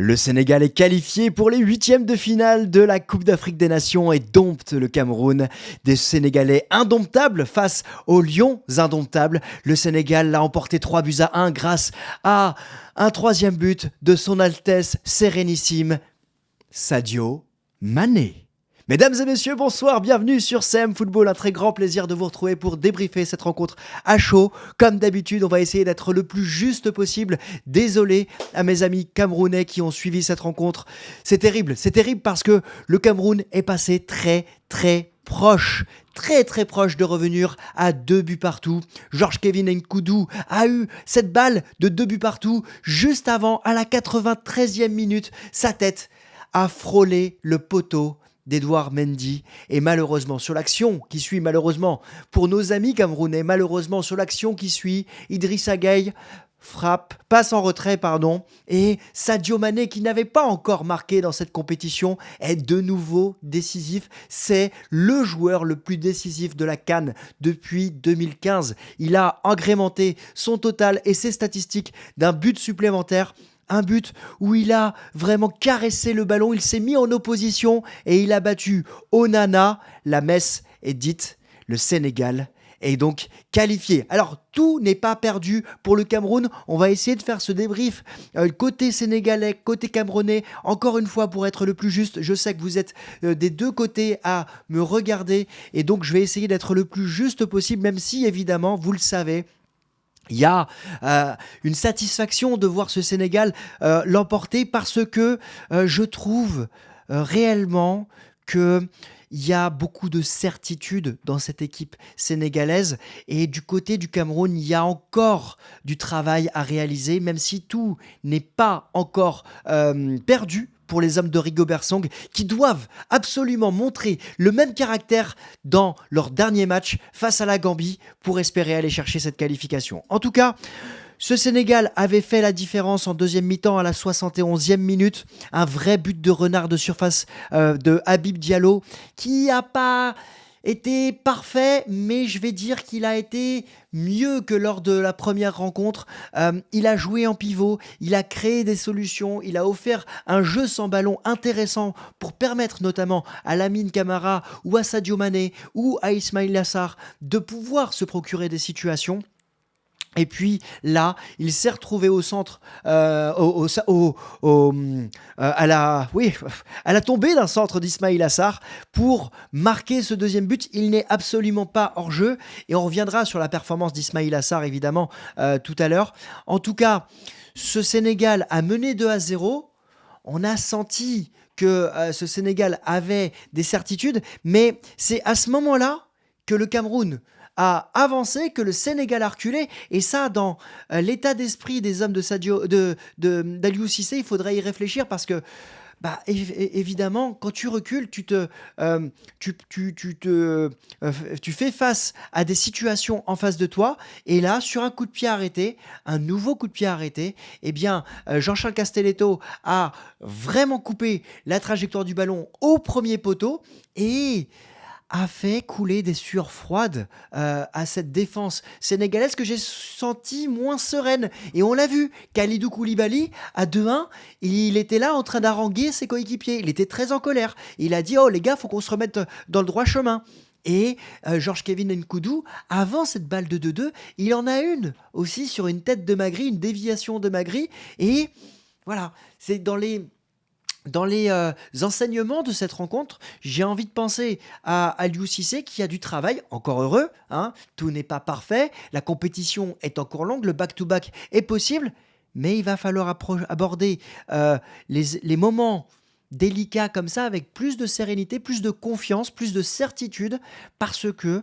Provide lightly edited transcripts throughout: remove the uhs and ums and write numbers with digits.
Le Sénégal est qualifié pour les huitièmes de finale de la Coupe d'Afrique des Nations et dompte le Cameroun. Des Sénégalais indomptables face aux Lions indomptables. Le Sénégal l'a emporté 3 buts à 1 grâce à un troisième but de son Altesse Sérénissime, Sadio Mané. Mesdames et messieurs, bonsoir, bienvenue sur CM Football. Un très grand plaisir de vous retrouver pour débriefer cette rencontre à chaud. Comme d'habitude, on va essayer d'être le plus juste possible. Désolé à mes amis camerounais qui ont suivi cette rencontre. C'est terrible parce que le Cameroun est passé très proche de revenir à 2 buts partout. Georges Kevin Nkoudou a eu cette balle de 2 buts partout juste avant, à la 93e minute. Sa tête a frôlé le poteau d'Edouard Mendy. Et malheureusement, sur l'action qui suit, pour nos amis camerounais, sur l'action qui suit, Idrissa Gueye passe en retrait, et Sadio Mané, qui n'avait pas encore marqué dans cette compétition, est de nouveau décisif. C'est le joueur le plus décisif de la CAN depuis 2015. Il a agrémenté son total et ses statistiques d'un but supplémentaire. Un but où il a vraiment caressé le ballon, il s'est mis en opposition et il a battu Onana. La messe est dite, le Sénégal est donc qualifié. Alors, tout n'est pas perdu pour le Cameroun. On va essayer de faire ce débrief côté sénégalais, côté camerounais. Encore une fois, pour être le plus juste, je sais que vous êtes des deux côtés à me regarder. Et donc, je vais essayer d'être le plus juste possible, même si, évidemment, vous le savez, il y a une satisfaction de voir ce Sénégal l'emporter, parce que je trouve réellement qu'il y a beaucoup de certitude dans cette équipe sénégalaise, et du côté du Cameroun, il y a encore du travail à réaliser, même si tout n'est pas encore perdu pour les hommes de Rigobert Song, qui doivent absolument montrer le même caractère dans leur dernier match face à la Gambie pour espérer aller chercher cette qualification. En tout cas, ce Sénégal avait fait la différence en deuxième mi-temps à la 71e minute. Un vrai but de renard de surface de Habib Diallo, qui n'a pas été parfait, mais je vais dire qu'il a été mieux que lors de la première rencontre. Il a joué en pivot, il a créé des solutions, il a offert un jeu sans ballon intéressant pour permettre notamment à Lamine Camara ou à Sadio Mané ou à Ismaïla Sarr de pouvoir se procurer des situations. Et puis là, il s'est retrouvé au centre, à la tombée d'un centre d'Ismaïla Sarr pour marquer ce deuxième but. Il n'est absolument pas hors jeu, et on reviendra sur la performance d'Ismaïla Sarr évidemment tout à l'heure. En tout cas, ce Sénégal a mené 2-0. On a senti que ce Sénégal avait des certitudes, mais c'est à ce moment-là que le Cameroun a avancé, que le Sénégal a reculé, et ça, dans l'état d'esprit des hommes d'Aliou Cissé, il faudrait y réfléchir, parce que évidemment, quand tu recules, tu fais face à des situations en face de toi, et là, sur un coup de pied arrêté, un nouveau coup de pied arrêté, Jean-Charles Castelletto a vraiment coupé la trajectoire du ballon au premier poteau, et a fait couler des sueurs froides à cette défense sénégalaise que j'ai senti moins sereine. Et on l'a vu, Kalidou Koulibaly, à 2-1, il était là en train d'haranguer ses coéquipiers. Il était très en colère. Il a dit « Oh les gars, faut qu'on se remette dans le droit chemin ». Et Georges Kevin Nkoudou, avant cette balle de 2-2, il en a une aussi sur une tête de Magri, une déviation de Magri. Et voilà, c'est dans les enseignements de cette rencontre, j'ai envie de penser à Aliou Cissé, qui a du travail, encore heureux, tout n'est pas parfait, la compétition est encore longue, le back-to-back est possible, mais il va falloir aborder les moments délicats comme ça avec plus de sérénité, plus de confiance, plus de certitude, parce que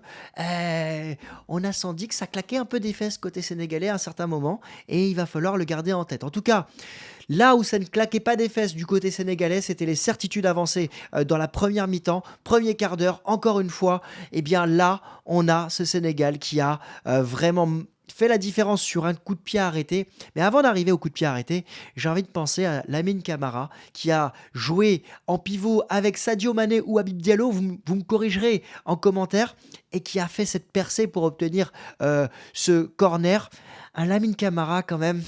on a senti que ça claquait un peu des fesses côté sénégalais à un certain moment, et il va falloir le garder en tête. En tout cas, là où ça ne claquait pas des fesses du côté sénégalais, c'était les certitudes avancées dans la première mi-temps, premier quart d'heure. Encore une fois, là, on a ce Sénégal qui a vraiment fait la différence sur un coup de pied arrêté. Mais avant d'arriver au coup de pied arrêté, j'ai envie de penser à Lamine Camara, qui a joué en pivot avec Sadio Mané ou Habib Diallo, vous me corrigerez en commentaire, et qui a fait cette percée pour obtenir ce corner. Un Lamine Camara quand même,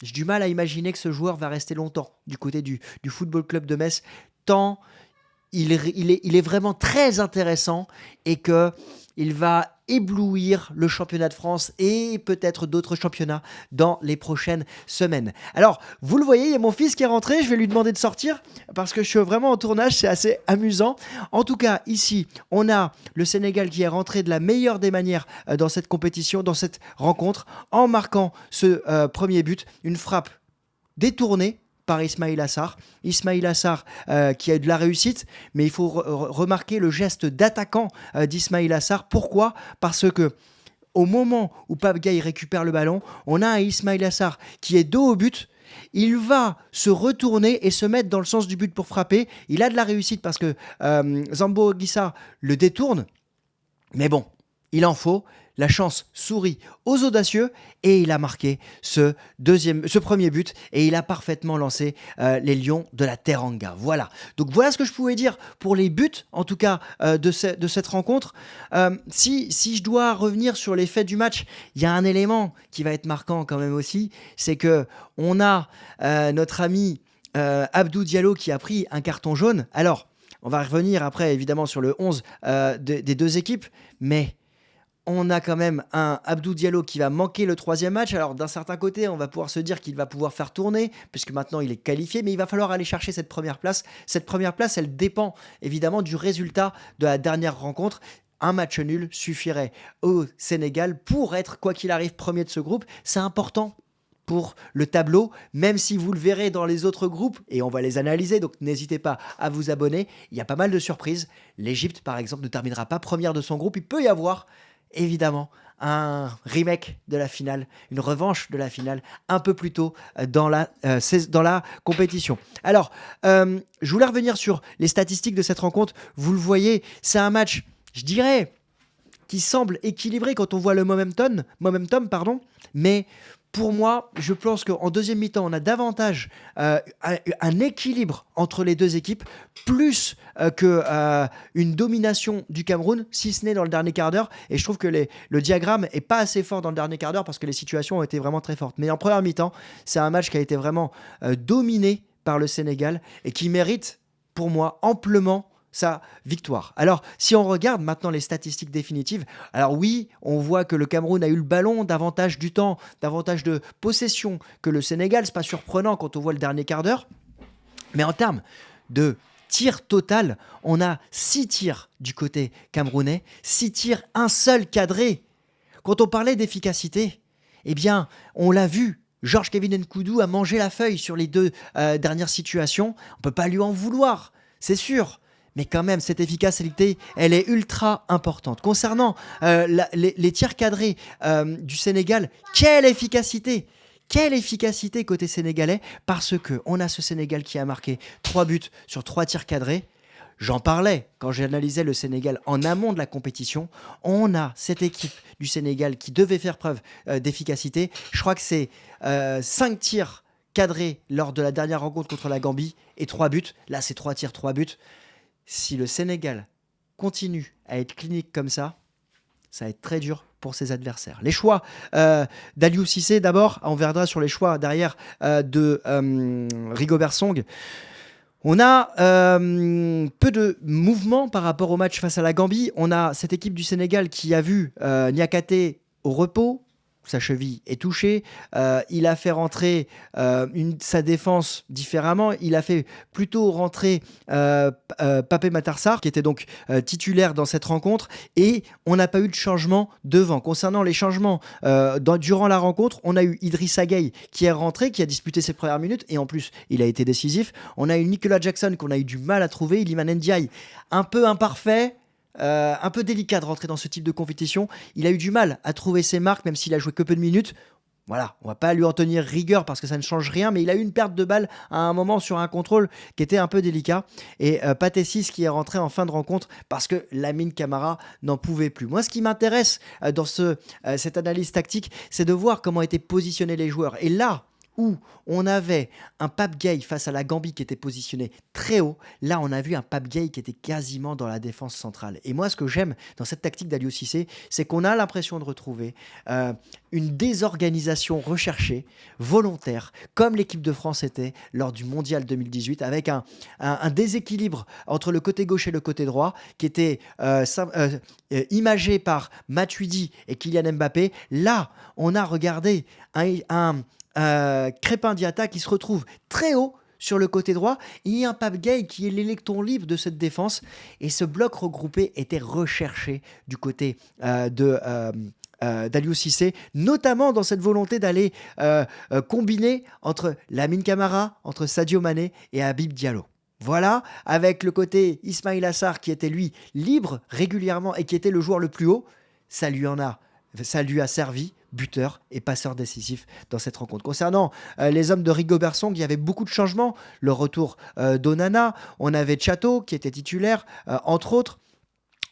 j'ai du mal à imaginer que ce joueur va rester longtemps du côté du Football Club de Metz, tant il est vraiment très intéressant et que il va éblouir le championnat de France et peut-être d'autres championnats dans les prochaines semaines. Alors, vous le voyez, il y a mon fils qui est rentré, je vais lui demander de sortir parce que je suis vraiment en tournage, c'est assez amusant. En tout cas, ici, on a le Sénégal qui est rentré de la meilleure des manières dans cette compétition, dans cette rencontre, en marquant ce premier but, une frappe détournée par Ismail Assar. Ismail Assar qui a eu de la réussite, mais il faut remarquer le geste d'attaquant d'Ismail Assar. Pourquoi ? Parce que au moment où Pape Gueye récupère le ballon, on a un Ismail Assar qui est dos au but. Il va se retourner et se mettre dans le sens du but pour frapper. Il a de la réussite parce que Zambo Anguissa le détourne. Mais bon, il en faut. La chance sourit aux audacieux et il a marqué ce premier but et il a parfaitement lancé les Lions de la Teranga. Voilà. Donc voilà ce que je pouvais dire pour les buts, en tout cas de cette rencontre. Si je dois revenir sur les faits du match, il y a un élément qui va être marquant quand même aussi, c'est que on a notre ami Abdou Diallo qui a pris un carton jaune. Alors, on va revenir après évidemment sur le 11 des deux équipes, mais on a quand même un Abdou Diallo qui va manquer le troisième match. Alors d'un certain côté, on va pouvoir se dire qu'il va pouvoir faire tourner, puisque maintenant il est qualifié, mais il va falloir aller chercher cette première place. Cette première place, elle dépend évidemment du résultat de la dernière rencontre. Un match nul suffirait au Sénégal pour être, quoi qu'il arrive, premier de ce groupe. C'est important pour le tableau, même si vous le verrez dans les autres groupes, et on va les analyser, donc n'hésitez pas à vous abonner. Il y a pas mal de surprises. L'Égypte, par exemple, ne terminera pas première de son groupe. Il peut y avoir évidemment un remake de la finale, une revanche de la finale un peu plus tôt dans la compétition. Alors, je voulais revenir sur les statistiques de cette rencontre. Vous le voyez, c'est un match, je dirais, qui semble équilibré quand on voit le momentum, mais pour moi, je pense qu'en deuxième mi-temps, on a davantage un équilibre entre les deux équipes, plus qu'une domination du Cameroun, si ce n'est dans le dernier quart d'heure. Et je trouve que le diagramme n'est pas assez fort dans le dernier quart d'heure parce que les situations ont été vraiment très fortes. Mais en première mi-temps, c'est un match qui a été vraiment dominé par le Sénégal et qui mérite, pour moi, amplement sa victoire. Alors, si on regarde maintenant les statistiques définitives, alors oui, on voit que le Cameroun a eu le ballon davantage du temps, davantage de possession que le Sénégal. C'est pas surprenant quand on voit le dernier quart d'heure. Mais en termes de tir total, on a 6 tirs du côté camerounais, 6 tirs, un seul cadré. Quand on parlait d'efficacité, eh bien, on l'a vu. Georges Kevin Nkoudou a mangé la feuille sur les deux dernières situations. On ne peut pas lui en vouloir, c'est sûr. Mais quand même, cette efficacité, elle est ultra importante. Concernant les tirs cadrés du Sénégal, quelle efficacité! Quelle efficacité côté sénégalais, parce qu'on a ce Sénégal qui a marqué 3 buts sur 3 tirs cadrés. J'en parlais quand j'analysais le Sénégal en amont de la compétition. On a cette équipe du Sénégal qui devait faire preuve d'efficacité. Je crois que c'est 5 tirs cadrés lors de la dernière rencontre contre la Gambie et 3 buts. Là, c'est 3 tirs, 3 buts. Si le Sénégal continue à être clinique comme ça va être très dur pour ses adversaires. Les choix d'Aliou Cissé, d'abord, on verra sur les choix derrière de Rigobert Song. On a peu de mouvement par rapport au match face à la Gambie. On a cette équipe du Sénégal qui a vu Niakhaté au repos. Sa cheville est touchée. Il a fait rentrer sa défense différemment. Il a fait plutôt rentrer Pape Matar Sarr, qui était donc titulaire dans cette rencontre. Et on n'a pas eu de changement devant. Concernant les changements durant la rencontre, on a eu Idrissa Gueye qui est rentré, qui a disputé ses premières minutes. Et en plus, il a été décisif. On a eu Nicolas Jackson qu'on a eu du mal à trouver. Iliman Ndiaye, un peu imparfait. Un peu délicat de rentrer dans ce type de compétition. Il a eu du mal à trouver ses marques, même s'il a joué que peu de minutes. Voilà, on va pas lui en tenir rigueur parce que ça ne change rien, mais il a eu une perte de balle à un moment sur un contrôle qui était un peu délicat. Et Pathé Ciss qui est rentré en fin de rencontre parce que Lamine Camara n'en pouvait plus. Moi, ce qui m'intéresse dans cette analyse tactique, c'est de voir comment étaient positionnés les joueurs. Et là où on avait un Pape Gueye face à la Gambie qui était positionné très haut, là on a vu un Pape Gueye qui était quasiment dans la défense centrale. Et moi ce que j'aime dans cette tactique d'Aliou Cissé, c'est qu'on a l'impression de retrouver une désorganisation recherchée, volontaire, comme l'équipe de France était lors du Mondial 2018, avec un déséquilibre entre le côté gauche et le côté droit, qui était imagé par Matuidi et Kylian Mbappé. Là, on a regardé Crépin Diatta qui se retrouve très haut sur le côté droit. Il y a un Pape Gueye qui est l'électron libre de cette défense. Et ce bloc regroupé était recherché du côté d'Aliou Cissé, notamment dans cette volonté d'aller combiner entre Lamine Camara, entre Sadio Mané et Habib Diallo. Voilà, avec le côté Ismaïla Sarr qui était lui libre régulièrement et qui était le joueur le plus haut, ça lui a servi buteur et passeur décisif dans cette rencontre. Concernant les hommes de Rigobert Song, il y avait beaucoup de changements. Le retour d'Onana, on avait Chato qui était titulaire, entre autres.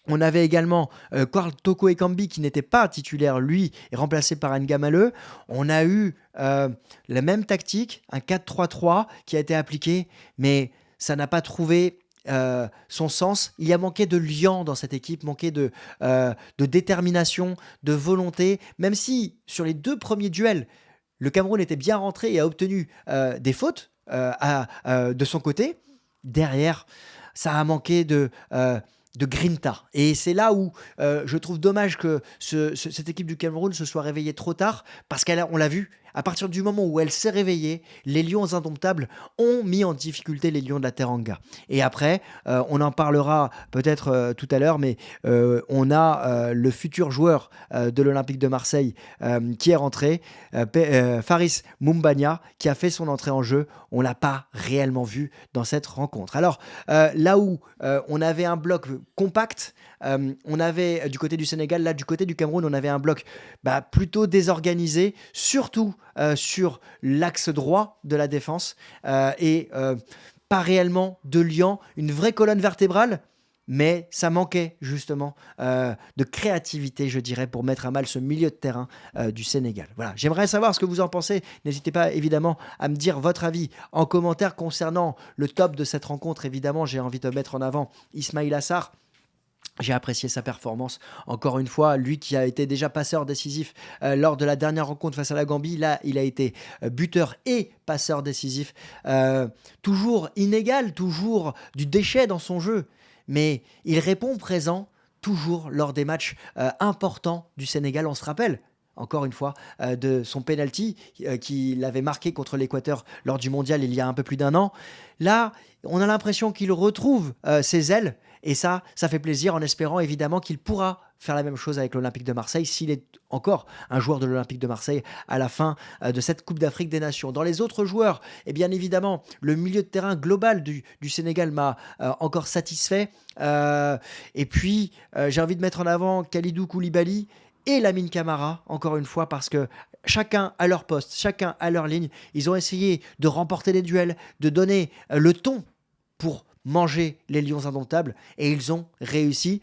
On avait également Karl Toko Ekambi qui n'était pas titulaire, lui, est remplacé par Ngamaleu. On a eu la même tactique, un 4-3-3 qui a été appliqué, mais ça n'a pas trouvé son sens. Il y a manqué de liant dans cette équipe, manqué de détermination, de volonté, même si sur les 2 premiers duels, le Cameroun était bien rentré et a obtenu des fautes de son côté. Derrière, ça a manqué de grinta. Et c'est là où je trouve dommage que cette équipe du Cameroun se soit réveillée trop tard, parce qu'on l'a vu, à partir du moment où elle s'est réveillée, les Lions indomptables ont mis en difficulté les Lions de la Teranga. Et après, on en parlera peut-être tout à l'heure, mais on a le futur joueur de l'Olympique de Marseille qui est rentré, Faris Moumbagna, qui a fait son entrée en jeu. On ne l'a pas réellement vu dans cette rencontre. Alors, là où on avait un bloc compact, on avait du côté du Sénégal, là du côté du Cameroun, on avait un bloc plutôt désorganisé, surtout sur l'axe droit de la défense, et pas réellement de liant, une vraie colonne vertébrale, mais ça manquait justement de créativité, je dirais, pour mettre à mal ce milieu de terrain du Sénégal. Voilà, j'aimerais savoir ce que vous en pensez. N'hésitez pas évidemment à me dire votre avis en commentaire concernant le top de cette rencontre. Évidemment, j'ai envie de mettre en avant Ismaïla Sarr. J'ai apprécié sa performance, encore une fois, lui qui a été déjà passeur décisif lors de la dernière rencontre face à la Gambie. Là, il a été buteur et passeur décisif. Toujours inégal, toujours du déchet dans son jeu, mais il répond présent toujours lors des matchs importants du Sénégal. On se rappelle encore une fois, de son penalty qu'il avait marqué contre l'Équateur lors du Mondial il y a un peu plus d'1 an. Là, on a l'impression qu'il retrouve ses ailes, et ça fait plaisir, en espérant évidemment qu'il pourra faire la même chose avec l'Olympique de Marseille s'il est encore un joueur de l'Olympique de Marseille à la fin de cette Coupe d'Afrique des Nations. Dans les autres joueurs, et bien évidemment, le milieu de terrain global du Sénégal m'a encore satisfait. Et puis, j'ai envie de mettre en avant Kalidou Koulibaly et Lamine Camara, encore une fois, parce que chacun à leur poste, chacun à leur ligne, ils ont essayé de remporter les duels, de donner le ton pour manger les Lions indomptables, et ils ont réussi.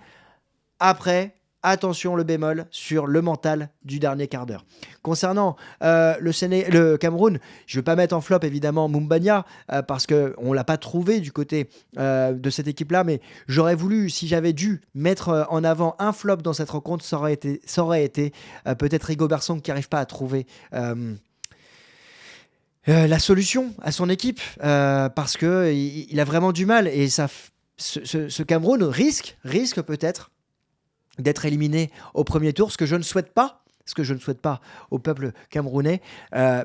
Après, attention, le bémol sur le mental du dernier quart d'heure. Concernant le Cameroun, je ne vais pas mettre en flop évidemment Moumbagna parce qu'on ne l'a pas trouvé du côté de cette équipe-là, mais j'aurais voulu, si j'avais dû mettre en avant un flop dans cette rencontre, ça aurait été peut-être Rigobert Song qui n'arrive pas à trouver la solution à son équipe parce qu'il a vraiment du mal, et ce Cameroun risque peut-être d'être éliminé au premier tour, ce que je ne souhaite pas au peuple camerounais,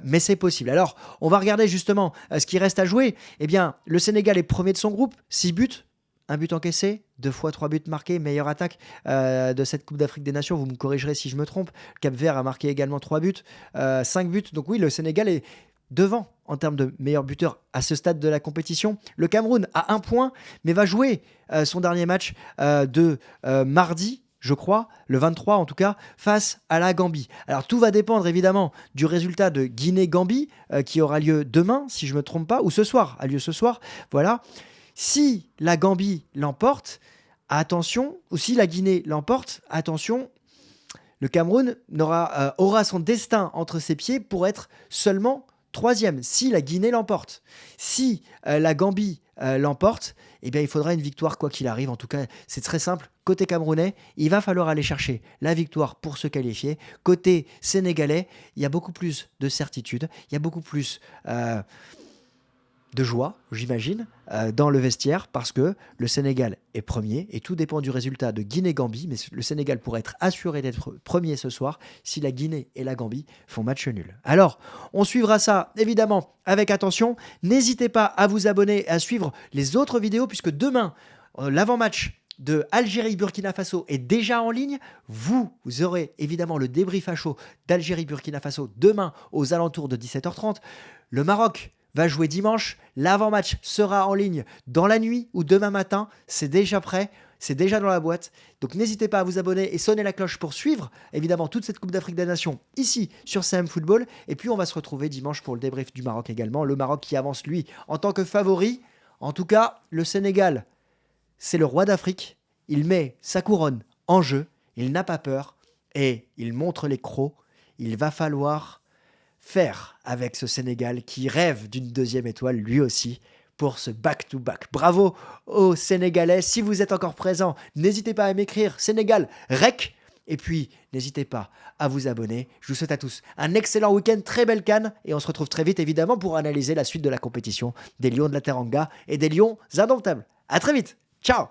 mais c'est possible. Alors, on va regarder justement ce qui reste à jouer. Eh bien, le Sénégal est premier de son groupe, 6 buts, 1 but encaissé, 2 fois 3 buts marqués, meilleure attaque de cette Coupe d'Afrique des Nations, vous me corrigerez si je me trompe. Cap-Vert a marqué également 3 buts, 5 buts, donc oui, le Sénégal est devant en termes de meilleur buteur à ce stade de la compétition. Le Cameroun a 1 point, mais va jouer son dernier match de mardi, je crois, le 23 en tout cas, face à la Gambie. Alors tout va dépendre évidemment du résultat de Guinée-Gambie qui aura lieu demain, si je ne me trompe pas, ou ce soir, a lieu ce soir, voilà. Si la Gambie l'emporte, attention, ou si la Guinée l'emporte, attention, le Cameroun aura son destin entre ses pieds pour être seulement Troisième, si la Guinée l'emporte, si la Gambie l'emporte, eh bien, il faudra une victoire quoi qu'il arrive. En tout cas, c'est très simple. Côté camerounais, il va falloir aller chercher la victoire pour se qualifier. Côté sénégalais, il y a beaucoup plus de certitude, il y a beaucoup plus de joie, j'imagine, dans le vestiaire parce que le Sénégal est premier et tout dépend du résultat de Guinée-Gambie. Mais le Sénégal pourrait être assuré d'être premier ce soir si la Guinée et la Gambie font match nul. Alors, on suivra ça évidemment avec attention. N'hésitez pas à vous abonner et à suivre les autres vidéos puisque demain, l'avant-match de Algérie-Burkina Faso est déjà en ligne. Vous aurez évidemment le débrief à chaud d'Algérie-Burkina Faso demain aux alentours de 17h30. Le Maroc va jouer dimanche. L'avant-match sera en ligne dans la nuit ou demain matin. C'est déjà prêt, c'est déjà dans la boîte. Donc n'hésitez pas à vous abonner et sonner la cloche pour suivre évidemment toute cette Coupe d'Afrique des Nations ici sur CM Football. Et puis on va se retrouver dimanche pour le débrief du Maroc également. Le Maroc qui avance lui en tant que favori. En tout cas, le Sénégal, c'est le roi d'Afrique. Il met sa couronne en jeu. Il n'a pas peur et il montre les crocs. Il va falloir faire avec ce Sénégal qui rêve d'une deuxième étoile lui aussi pour ce back-to-back. Bravo aux Sénégalais. Si vous êtes encore présents, n'hésitez pas à m'écrire Sénégal REC. Et puis, n'hésitez pas à vous abonner. Je vous souhaite à tous un excellent week-end, très belle CAN. Et on se retrouve très vite, évidemment, pour analyser la suite de la compétition des Lions de la Teranga et des Lions indomptables. À très vite. Ciao.